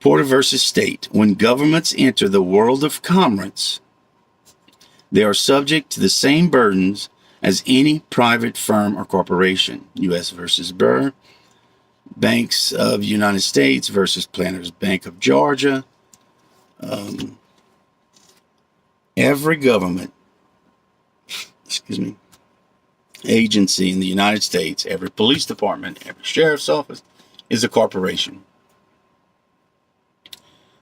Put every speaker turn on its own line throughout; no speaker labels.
Porter versus State. When governments enter the world of commerce, they are subject to the same burdens as any private firm or corporation. U.S. versus Burr. Banks of the United States versus Planters Bank of Georgia. Every government, agency in the United States, every police department, every sheriff's office is a corporation.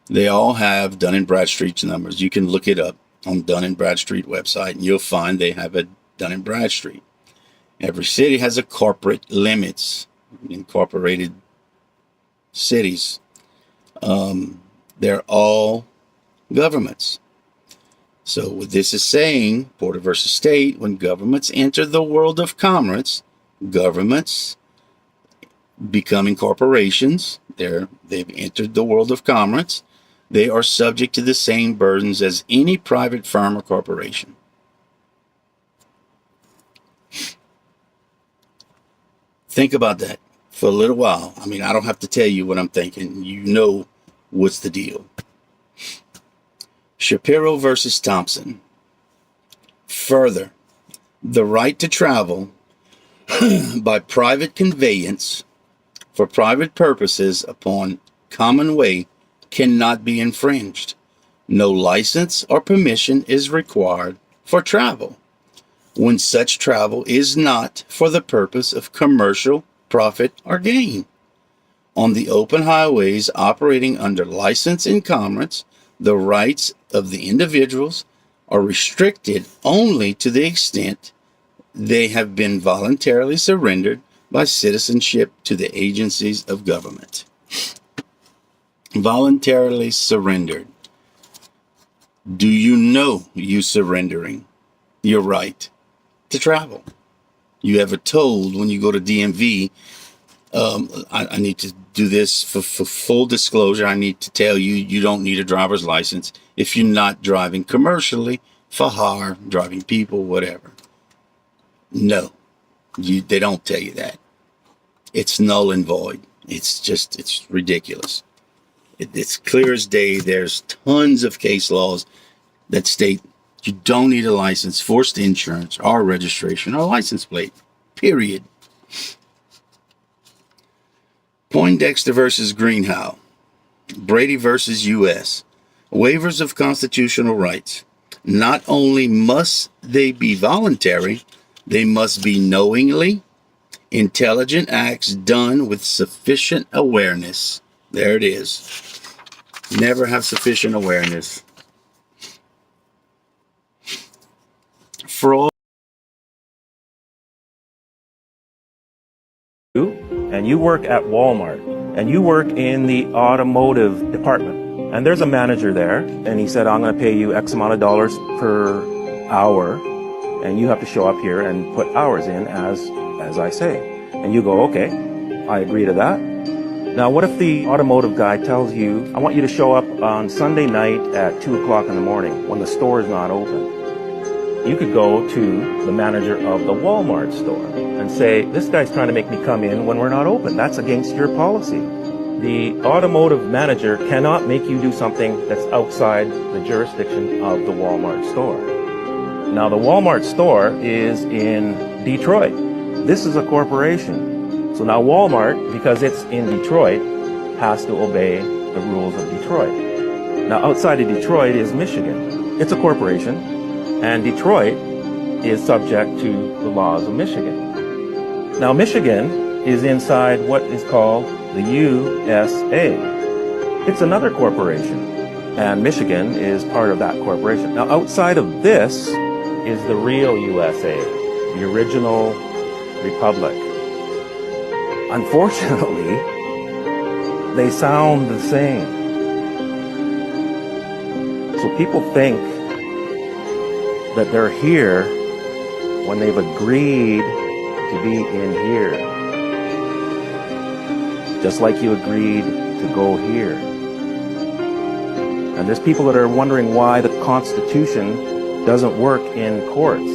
They all have Dun & Bradstreet's numbers. You can look it up on Dun & Bradstreet website, and you'll find they have a Dun & Bradstreet. Every city has a corporate limits, incorporated cities. They're all governments. So what this is saying, Porter versus State, when governments enter the world of commerce, governments becoming corporations, they've entered the world of commerce, they are subject to the same burdens as any private firm or corporation. Think about that for a little while. I mean, I don't have to tell you what I'm thinking. You know what's the deal. Shapiro versus Thompson. Further, the right to travel by private conveyance for private purposes upon common way cannot be infringed. No license or permission is required for travel when such travel is not for the purpose of commercial profit or gain. On the open highways operating under license in commerce, the rights of the individuals are restricted only to the extent they have been voluntarily surrendered by citizenship to the agencies of government. Voluntarily surrendered. Do you know you surrendering your right to travel? You ever told when you go to DMV, I need to do this for full disclosure. I need to tell you, you don't need a driver's license if you're not driving commercially, for hire, driving people, whatever. No, they don't tell you that. It's null and void. It's ridiculous. It's clear as day. There's tons of case laws that state you don't need a license, forced insurance, or registration, or license plate, period. Poindexter versus Greenhow. Brady versus U.S. Waivers of constitutional rights. Not only must they be voluntary, they must be knowingly, intelligent acts done with sufficient awareness. There it is. Never have sufficient awareness. Fraud.
And you work at Walmart, and you work in the automotive department, and there's a manager there, and he said, I'm going to pay you X amount of dollars per hour, and you have to show up here and put hours in as I say. And you go, okay, I agree to that. Now, what if the automotive guy tells you, I want you to show up on Sunday night at 2 o'clock in the morning when the store is not open? You could go to the manager of the Walmart store and say, this guy's trying to make me come in when we're not open. That's against your policy. The automotive manager cannot make you do something that's outside the jurisdiction of the Walmart store. Now, the Walmart store is in Detroit. This is a corporation. So now Walmart, because it's in Detroit, has to obey the rules of Detroit. Now, outside of Detroit is Michigan. It's a corporation. And Detroit is subject to the laws of Michigan. Now, Michigan is inside what is called the USA. It's another corporation, and Michigan is part of that corporation. Now, outside of this is the real USA, the original republic. Unfortunately, they sound the same. So people think that they're here when they've agreed to be in here. Just like you agreed to go here. And there's people that are wondering why the Constitution doesn't work in courts.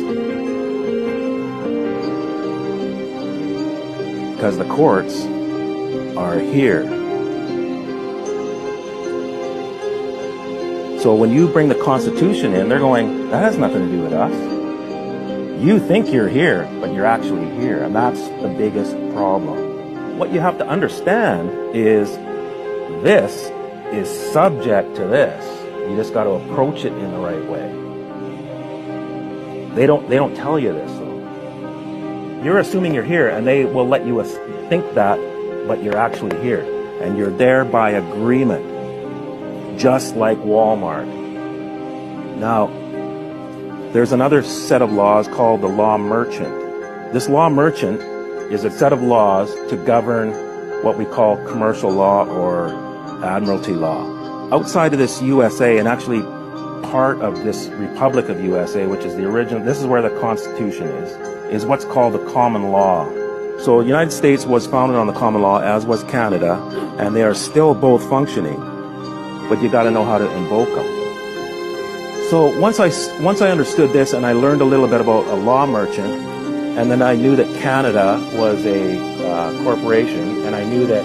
Because the courts are here. So when you bring the Constitution in, they're going, that has nothing to do with us. You think you're here, but you're actually here. And that's the biggest problem. What you have to understand is this is subject to this. You just got to approach it in the right way. They don't tell you this, though. You're assuming you're here, and they will let you think that, but you're actually here. And you're there by agreement, just like Walmart. Now, there's another set of laws called the law merchant. This law merchant is a set of laws to govern what we call commercial law or admiralty law. Outside of this USA, and actually part of this Republic of USA, which is the original, this is where the Constitution is what's called the common law. So the United States was founded on the common law, as was Canada, and they are still both functioning, but you got to know how to invoke them. So once I understood this, and I learned a little bit about a law merchant, and then I knew that Canada was a corporation, and I knew that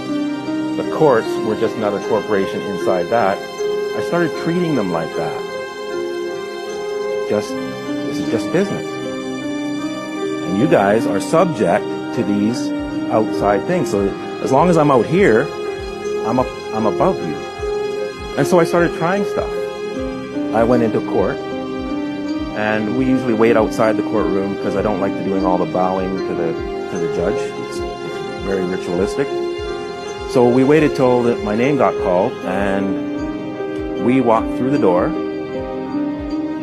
the courts were just another corporation inside that, I started treating them like that. This is just business. And you guys are subject to these outside things. So as long as I'm out here, I'm above you. And so I started trying stuff. I went into court, and we usually wait outside the courtroom because I don't like doing all the bowing to the judge. It's very ritualistic. So we waited till my name got called, and we walked through the door.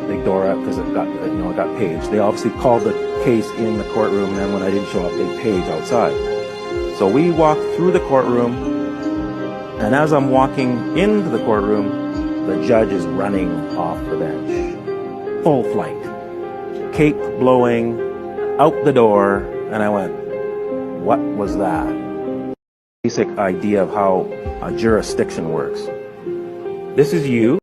Big door up because it got paged. They obviously called the case in the courtroom, and then when I didn't show up, they paged outside. So we walked through the courtroom, and as I'm walking into the courtroom, the judge is running off the bench. Full flight. Cape blowing, out the door, and I went, what was that? Basic idea of how a jurisdiction works. This is you.